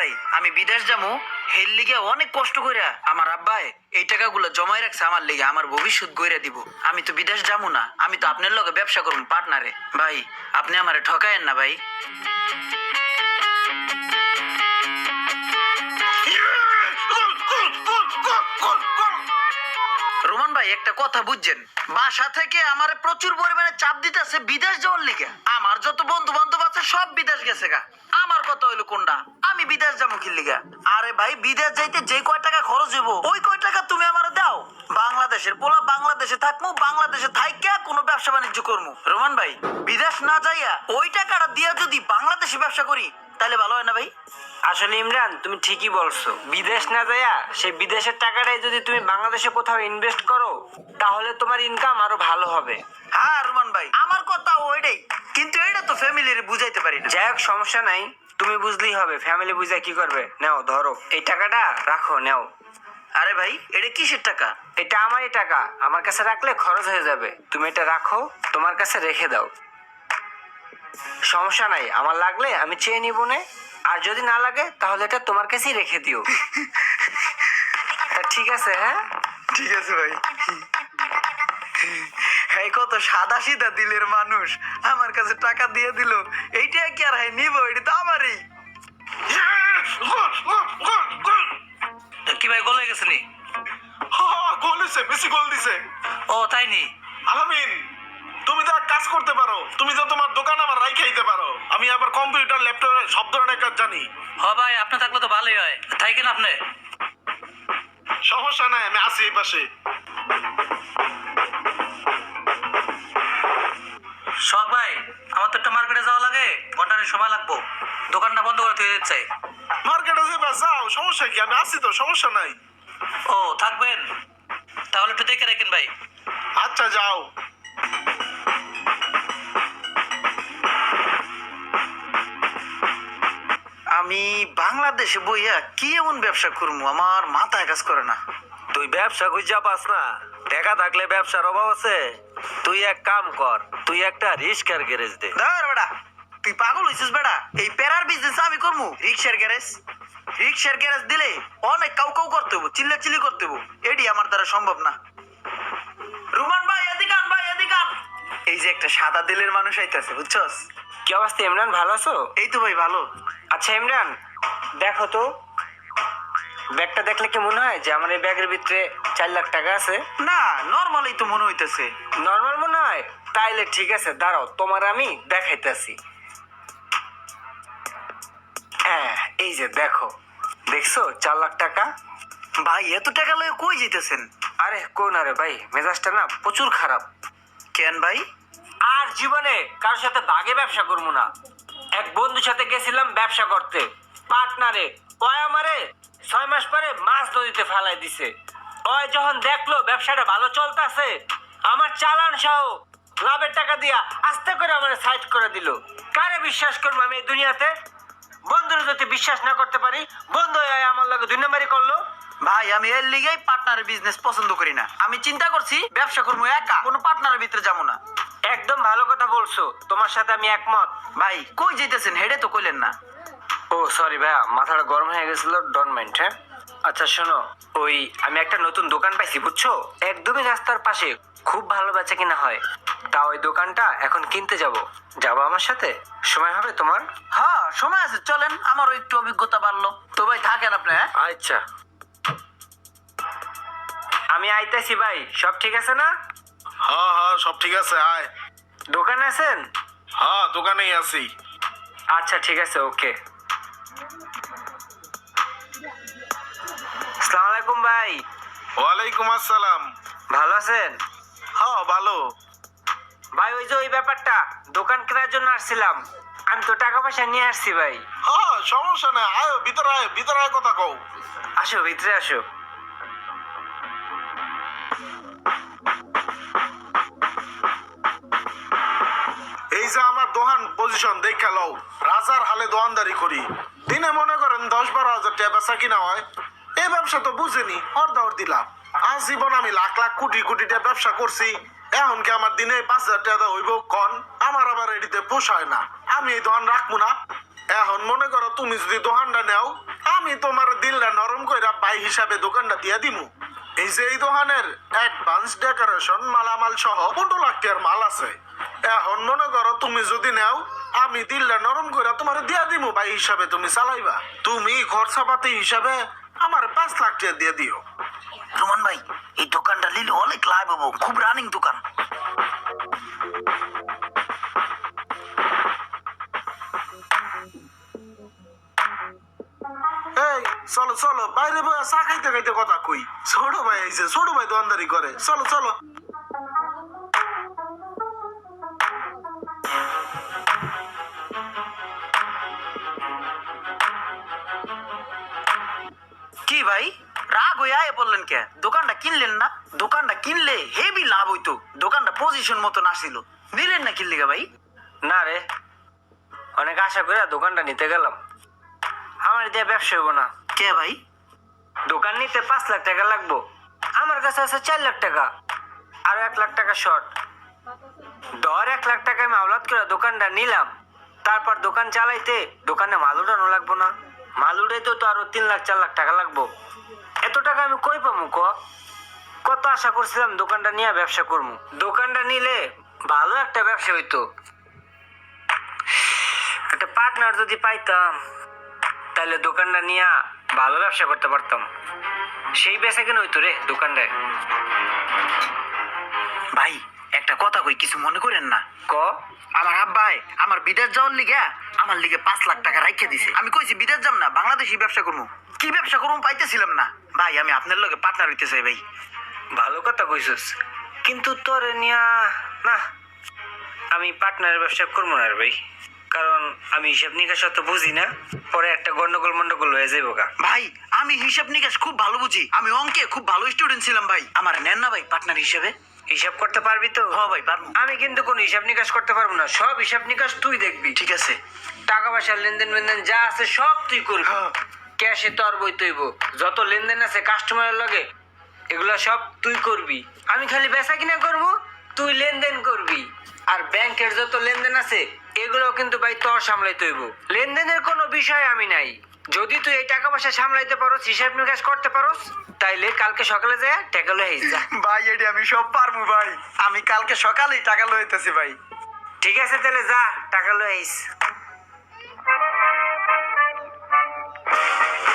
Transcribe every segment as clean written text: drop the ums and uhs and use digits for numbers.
ভাই আমি বিদেশ যাবো হের লিগে অনেক কষ্ট কইরা আমার আব্বাই এই টাকাগুলো জমাই রাখছে আমার লিগে আমার ভবিষ্যৎ গইরা দিব। আমি তো বিদেশ যাবো না, আমি তো আপনার লগে ব্যবসা করবো পার্টনারে। ভাই আপনি আমারে ঠকায়েন না ভাই। রোমান ভাই একটা কথা বুঝছেন, বাসা থেকে আমারে প্রচুর পরিমাণে চাপ দিতেছে বিদেশ যাওয়ার লিগে। আমার যত বন্ধু বান্ধব আছে সব বিদেশ গেছে গা, আমার কথা হইলো কোনটা, আমি বিদেশ যাবো কি লিগা? আরে ভাই বিদেশ যাইতে যে কয় টাকা খরচ হইব ওই কয় টাকা তুমি আমারে দাও, বাংলাদেশের পোলা বাংলাদেশে থাকবো, বাংলাদেশে থাইকা কোনো ব্যবসা বাণিজ্য করবো। রোমান ভাই বিদেশ না যাইয়া ওই টাকাটা দিয়া যদি বাংলাদেশে ব্যবসা করি তাহলে ভালো হয় না ভাই? আসলে ইমরান তুমি ঠিকই বলছো, বিদেশ না যাইয়া সেই বিদেশের টাকাটাই যদি তুমি বাংলাদেশে কোথাও ইনভেস্ট করো তাহলে তোমার ইনকাম আরো ভালো হবে। হ্যাঁ রোমান ভাই আমার কথা ওইটাই, কিন্তু এটা তো ফ্যামিলির বুঝাইতে পারি না। যাই হোক সমস্যা নাই, তুমি বুঝলেই হবে, ফ্যামিলি বুঝে কি করবে। নাও ধরো এই টাকাটা রাখো, নাও। আরে ভাই এটা কিসের টাকা? এটা আমারই টাকা, আমার কাছে রাখলে খরচ হয়ে যাবে, তুমি এটা রাখো, তোমার কাছে রেখে দাও। সমস্যা নাই, আমার লাগলে আমি চেয়ে নিব নে, আর যদি না লাগে তাহলে এটা তোমার কাছেই রেখে দিও। তা ঠিক আছে? হ্যাঁ ঠিক আছে ভাই। হ্যাঁ কত সাদা সিধা দিলের মানুষ, আমার কাছে টাকা দিয়ে দিল, এইটা কি আর হ্যাঁ নিব, এটা তো আমারই। কি ভাই গোল হয়ে গেছে নি? গোল হয়েছে, বেশি গোল দিছে। ও তাই নি? আলামিন তুমি তো এক কাজ করতে পারো, তুমি তো তোমার দোকান আমার রাইখে দিতে পারো, আমি আবার কম্পিউটার ল্যাপটপ সব ধরনের কাজ জানি। হ ভাই আপনি থাকলে তো ভালোই হয়, তাই কিনা আপনি? সমস্যা নাই, আমি আছি এই পাশে। শখ ভাই আমার তো একটা মার্কেটে যাওয়া লাগে, ঘন্টার সময় লাগবো, দোকানটা বন্ধ করে দিয়ে চাই। মার্কেটে যাবে যাও, সমস্যা কি, আমি আছি তো, সমস্যা নাই। ও থাকবেন তাহলে একটু দেখে রাখেন ভাই। আচ্ছা যাও। আমি বাংলাদেশে বইয়া কি এমন ব্যবসা করবো আমার মাথায় কাজ করে না। তুই ব্যবসা খুঁজা পাস না, টাকা থাকলে ব্যবসার অভাব আছে? তুই এক কাম কর, তুই একটা রিস্কার গ্যারেজ দে। ধর বেটা তুই পাগল হইছিস বেটা, এই প্যারার বিজনেস আমি করবো? রিক্সার গ্যারেজ, রিক্সার গ্যারেজ দিলে অনেক কাউ কাউ করতে হবো, চিল্লি করতে হবো, এটি আমার দ্বারা সম্ভব না। রুমান ভাই এদিকে আন, ভাই এদিকে আন। এই যে একটা সাদা দিলের মানুষ আইতাছে বুঝছস? কি অবস্থা ইমরান, ভালো আছো? এই তো ভাই ভালো। আচ্ছা ইমরান দেখো তো, ব্যাগটা দেখলে কি মনে হয় যে আমার এই ব্যাগের ভিতরে 4 লাখ টাকা আছে? না নরমালই তো মনে হইতেছে। নর্মাল মনে হয়? তাইলে ঠিক আছে, দাঁড়াও তোমার আমি দেখাইতেছি। হ্যাঁ এই যে দেখো, দেখছো 4 লাখ টাকা? ভাই এত টাকা লয়ে কই যেতেছেন? আরে কোন আরে ভাই, মেজাজটা না প্রচুর খারাপ। কেন ভাই? আর জীবনে কারোর সাথে ভাগে ব্যবসা করবো না। এক বন্ধুর সাথে গেছিলাম ব্যবসা করতে, পার্টনারে, ওই আমারে 6 মাস পরে মাছ নদীতে ফেলাই দিছে। ওই যখন দেখলো ব্যবসাটা ভালো চলতেছে, আমার চালান সহ লাভের টাকা দিয়া আস্তে করে আমার সাইড করে দিল। কারে বিশ্বাস করবো আমি এই দুনিয়াতে? বন্ধুরা যদি বিশ্বাস না করতে পারি, বন্ধু হয়ে আমার লাগে 2 নম্বরই করলো। ভাই আমি এর লিগেই পার্টনারের বিজনেস পছন্দ করি না, আমি চিন্তা করছি ব্যবসা করবো একা, কোনো পার্টনারের ভিতরে যাবো না। একদম ভালো কথা বলছো, তোমার সাথে আমি একমত। ভাই কই যেতেছেন হেডে তো কইলেন না। ও সরি ভাইয়া, মাথাটা গরম হয়ে গেছিল, ডোন্ট মাইন্ড। হ্যাঁ আচ্ছা শোনো, ওই আমি একটা নতুন দোকান পাইছি বুঝছো, একদমই রাস্তার পাশে, খুব ভালো বেচা কিনা হয়। তা ওই দোকানটা এখন কিনতে যাবো আমার সাথে? সময় হবে তোমার? হ্যাঁ সময় আছে, চলেন, আমারও একটু অভিজ্ঞতা বাড়লো। তো ভাই থাকেন আপনি। হ্যাঁ আচ্ছা আমি আইতাছি ভাই, সব ঠিক আছে না? হ্যাঁ হ্যাঁ সব ঠিক আছে, আয়। দোকানে আছেন? হ্যাঁ দোকানেই আছি। আচ্ছা ঠিক আছে, ওকে। আসসালামু আলাইকুম ভাই। ওয়ালাইকুম আসসালাম। ভালো আছেন? হ্যাঁ ভালো। ভাই ওই যে ওই ব্যাপারটা, দোকান কেনার জন্য আসছিলাম, আমি তো টাকা পয়সা নিয়ে আসছি ভাই। হ্যাঁ সমস্যা নাই, আয় ভিতরে আয়, ভিতরে আয়, কথা কও। আসো ভিতরে আসো। এই যে আমার দোকান পজিশন দেখা লও, রাজার হালে দোকানদারি করি, দিনে মনে করেন 10-12 হাজার টাকা বেচা কিনা হয়। এই ব্যবসা তো বুঝেনি, অর্ধ দিলাম। আজীবন আমি লাখ লাখ কোটি কোটি টাকা ব্যবসা করছি, এখন কি আমার দিনে 5,000 টাকা হইব কন? আমার আবার এটিতে পোষায় না, আমি এই দোকান রাখবো না। এখন মনে করো তুমি যদি দোকানটা নেও, আমি তোমার দিলটা নরম কইরা ভাই হিসাবে দোকানটা দিয়া দিমু। এই যে এই দোকানের অ্যাডভান্স ডেকোরেশন মালামাল সহ 15 লাখ টাকার মাল আছে। এখন মনে করো তুমি যদি নাও, আমি দিলটা নরম কইরা তোমার দিয়া দিমু, ভাই হিসাবে তুমি চালাইবা। তুমি খরচাপাতি হিসাবে আমার 5 লাখ টাকা দিয়ে দিও। রোমান ভাই, এই দোকানটা নিলে অনেক লাভ হবো, খুব রানিং দোকান। এই চলো চলো, বাইরে বসে চা খাইতে খাইতে কথা কই। ছোট ভাই আইছে, ছোট ভাই দোকানদারি করে, চলো চলো। কি ভাই, রাগ হয়ে আয় বললেন কে? দোকানটা কিনলেন না? দোকানটা কিনলে হেভি লাভ হইতো, দোকানটা পজিশন মতন আসিল, নিলেন না কিনলে ভাই? না রে, অনেক আশা করে দোকানটা নিতে গেলাম, আমার দিয়ে ব্যবসা হইব না। কে ভাই? দোকান নিতে 5 লাখ টাকা লাগবো, আমার কাছে আছে 4 লাখ টাকা, আর 1 লাখ টাকা শর্ট। ধর 1 লাখ টাকা আমি আওলাদ করে দোকানটা নিলাম, তারপর দোকান চালাইতে দোকানে মাল উঠানো লাগবো না? মাল উঠাইতেও তো আরো 3 লাখ 4 লাখ টাকা লাগবো। এত টাকা আমি কই পাবো ক? কত আশা করছিলাম দোকানটা নিয়ে ব্যবসা করবো, দোকানটা নিলে ভালো একটা ব্যবসা হইতো। একটা পার্টনার যদি পাইতাম, তাহলে দোকানটা নিয়ে ভালো ব্যবসা করতে পারতাম। সেই বেচা কেন হইতো রে দোকানটায়। ভাই একটা কথা কই, কিছু মনে করেন না। ক। আমার আব্বাই আমার বিদেশ যাওয়ার লিগে আমার লিগে 5 লাখ টাকা রাইখে দিছে। আমি কইছি বিদেশ যাম না, বাংলাদেশি ব্যবসা করবো। কি ব্যবসা করবো পাইতেছিলাম না। ভাই আমি আপনার লগে পার্টনার হইতে চাই ভাই। ভালো কথা কইছস, কিন্তু তোর নিয়া না, আমি পার্টনারের ব্যবসা করবো না রে ভাই। কারণ আমি হিসাব নিকাশ অত বুঝি না, পরে একটা গন্ডগোল মন্ডগোল হয়ে যাইব গা। ভাই আমি হিসাব নিকাশ খুব ভালো বুঝি, আমি অঙ্কে খুব ভালো স্টুডেন্ট ছিলাম ভাই। আমার নেন না ভাই পার্টনার হিসেবে? হিসাব করতে পারবি তো? হ্যাঁ ভাই পারবো। আমি কিন্তু কোনো হিসাব নিকাশ করতে পারবো না, সব হিসাব নিকাশ তুই দেখবি। ঠিক আছে। টাকা পয়সার লেনদেন মেনদেন যা আছে সব তুই করবি। হ্যাঁ। ক্যাশে তো আর বই তৈব, যত লেনদেন আছে কাস্টমারের লগে এগুলা সব তুই করবি। আমি খালি বেচা কিনা করবো, তুই লেনদেন করবি। আর ব্যাংকের যত লেনদেন আছে এগুলোও কিন্তু ভাই তোর সামলাইতে হইব। লেনদেনের কোনো বিষয় আমি নাই। যদি তুই এই টাকা পয়সা সামলাইতে পারোস, হিসাব নিকাশ করতে পারোস, তাইলে কালকে সকালে যায় টাকা লয়ে আইস যা। ভাই এটি আমি সব পারবো ভাই, আমি কালকে সকালেই টাকা লইতেছি ভাই। ঠিক আছে তাহলে যা, টাকা লয়ে আইস।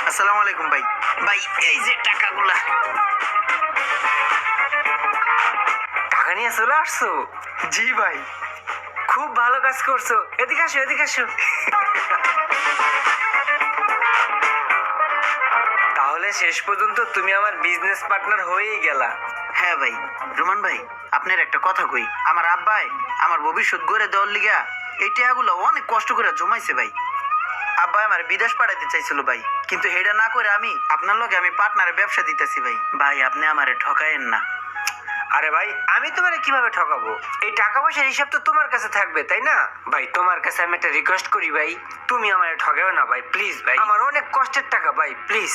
আসসালামু আলাইকুম ভাই। ভাই এই যে টাকাগুলা। টাকা নিয়ে চলে আসছো? জি ভাই। খুব ভালো কাজ করছো, এদিকে আসো এদিকে আসো। তাহলে শেষ পর্যন্ত তুমি আমার বিজনেস পার্টনার হয়েই গেলা। হ্যাঁ ভাই। রোমান ভাই আপনার একটা কথা কই, আমার আব্বাই আমার ভবিষ্যৎ গড়ে দেওয়ার লিগা এই টাকাগুলো অনেক কষ্ট করে জমাইছে ভাই। আব্বাই আমার বিদেশ পাঠাইতে চাইছিল ভাই, কিন্তু হেডা না করে আমি আপনার লগে আমি পার্টনারে ব্যবসা দিতেছি ভাই। ভাই আপনি আমারে ঠকায়েন না। আরে ভাই আমি তোমারে কিভাবে ঠকাবো? এই টাকা পয়সার হিসাব তো তোমার কাছে থাকবে তাই না ভাই? তোমার কাছে আমি একটা রিকোয়েস্ট করি ভাই, তুমি আমারে ঠকাও না ভাই, প্লিজ ভাই। আমার অনেক কষ্টের টাকা ভাই, প্লিজ।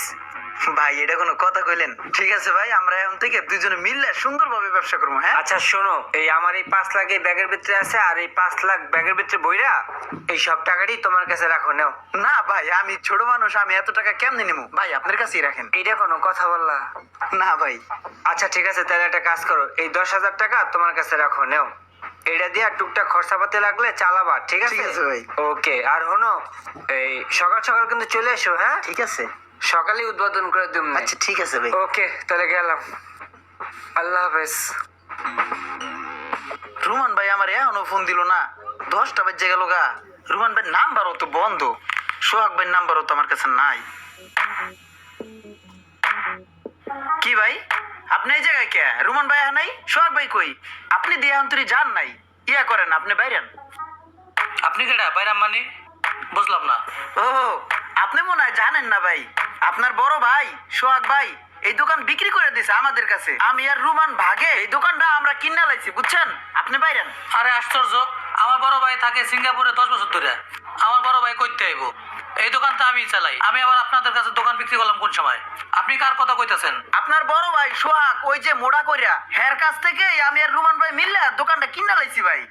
ভাই এটা কোনো কথা কইলেন? ঠিক আছে ভাই, আমরা এখন থেকে দুইজনে মিললে সুন্দরভাবে ব্যবসা করবো। হ্যাঁ আচ্ছা শোনো, এই আমার এই 5 লাখ এই ব্যাগের ভিতরে আছে, আর এই 5 লাখ ব্যাগের ভিতরে বইরা এই সব টাকাটি তোমার কাছে রাখো, নাও। না ভাই আমি ছোট মানুষ, আমি এত টাকা কেমনে নিবো? ভাই আপনার কাছেই রাখেন। এইটা কোনো কথা বললা? না ভাই। আচ্ছা ঠিক আছে, তাহলে একটা কাজ করো, এই 10,000 টাকা তোমার কাছে রাখো, নাও। এটা দিয়ে টুকটাক খরচাপাতি লাগলে চালাবা, ঠিক আছে? ঠিক আছে ভাই। ওকে, আর হনো এই সকাল সকাল কিন্তু চলে এসো। হ্যাঁ ঠিক আছে। সকালে উদ্বোধন করে দিম। আচ্ছা ঠিক আছে ভাই। ওকে তাহলে গেলাম, আল্লাহ হাফেজ। রুমান ভাই আমার এখনো ফোন দিল না, 10টা বাজে গেল গা। রুমান ভাই নাম্বারও তো বন্ধ, সোহাগ ভাই নাম্বারও তো আমার কাছে নাই। কি ভাই আপনি এই জায়গায় কে? রুমান ভাই নাই, সোহাগ ভাই কই? আপনি দিয়ে অন্তরি যান নাই, ইয়া করেন আপনি বাইরেন। আপনি কেডা বাইরাম মানে বুঝলাম না। ও আপনি মনে হয় জানেন না ভাই, আপনার বড় ভাই সোহাগ ভাই এই দোকান বিক্রি করে দিছে আমাদের কাছে। আমি আর রুমান ভাগে এই দোকানটা আমরা কিনা লাইছি, বুঝছেন? আপনি বাইরেন। আরে আশ্চর্য, আমার বড় ভাই থাকে সিঙ্গাপুরে 10 বছর ধরে। আমার বড় ভাই কইতে আইব, এই দোকানটা আমি চালাই। আমি আবার আপনাদের কাছে দোকান বিক্রি করলাম কোন সময়? আপনি কার কথা কইতাছেন? আপনার বড় ভাই সোহাগ ওই যে মোড়া কইরা হের কাছ থেকে আমি আর রুমান ভাই মিললে দোকানটা কিনা লাইছি ভাই।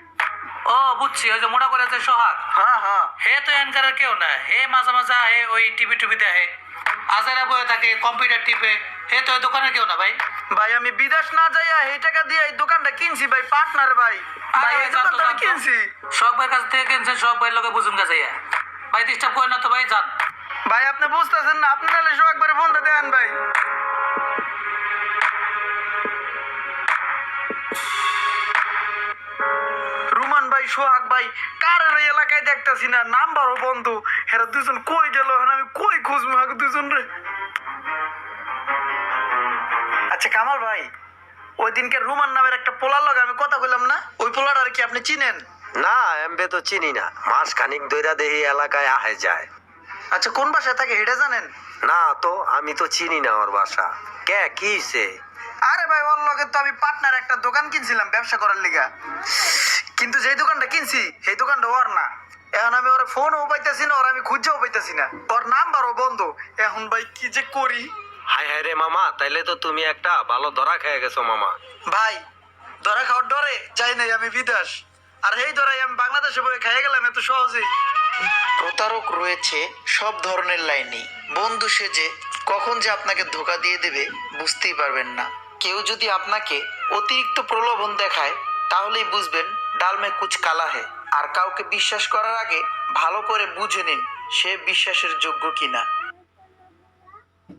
ও বুঝছি, ওই যে মোটা করে যে সোহাগ, হ্যাঁ হ্যাঁ। হে তো এনকারের কেউ না, হে মাঝে মাঝে আহে, ওই টিভি দেখে। আজারা বয়ে থাকে কম্পিউটার টিপে হে তো এই দোকানে কেউ না ভাই। ভাই আমি বিদেশ না যাইয়া এই টাকা দিয়ে এই দোকানটা কিনছি ভাই, পার্টনার ভাই। ভাই এই দোকানটা আমি কিনছি। সব ভাই কাছ থেকে কিনছেন, সব ভাই লোকে বুঝুন গেছে ভাই, ডিস্টার্ব করেন না তো ভাই, যান। ভাই আপনি বুঝতেছেন না, আপনি নাহলে সব একবারে ফোনটা দেন ভাই। রুমান ভাই, সোহাগ ভাই, কারের ওই এলাকায় দেখতেছি না, নাম্বারও বন্ধ। হেরা দুজন কই গেল, এখন আমি কই খুঁজবো আগে দুজন রে। আচ্ছা কামাল ভাই, ওই দিনকে রুমান নামের একটা পোলার লগে আমি কথা বললাম না, ওই পোলাটার কি আপনি চিনেন? না এমবে তো চিনি না, মাস খানিক দইরা দেহি এলাকায় আহে যায়। আচ্ছা কোন বাসায় থাকে এটা জানেন? না তো, আমি তো চিনি না ওর বাসা। কে কি হইছে? আরে ভাই ওর লগে তো আমি পার্টনার একটা দোকান কিনছিলাম ব্যবসা করার লিগা, কিন্তু যেই দোকানটা কিনছি সেই দোকানটা ওর না। এখন আমি ওর ফোনও পাইতেছি না, ওর আমি খুঁজেও পাইতেছি না, ওর নাম্বারও বন্ধ। এখন ভাই কি যে করি। হাই হাই রে মামা, তাইলে তো তুমি একটা ভালো ধরা খেয়ে গেছো মামা। ভাই ধরা খাওয়ার ডরে যাই নাই আমি বিদেশ, আর এই ধরাই আমি বাংলাদেশে বয়ে খেয়ে গেলাম এত সহজে। প্রতারক রয়েছে সব ধরনের লাইনেই, বন্ধু সেজে কখন যে আপনাকে ধোকা দিয়ে দেবে বুঝতেই পারবেন না। কেউ যদি আপনাকে অতিরিক্ত প্রলোভন দেখায় তাহলেই বুঝবেন ডাল মে কুছ কালা হে। আর কাউকে বিশ্বাস করার আগে ভালো করে বুঝে নিন সে বিশ্বাসের যোগ্য কিনা।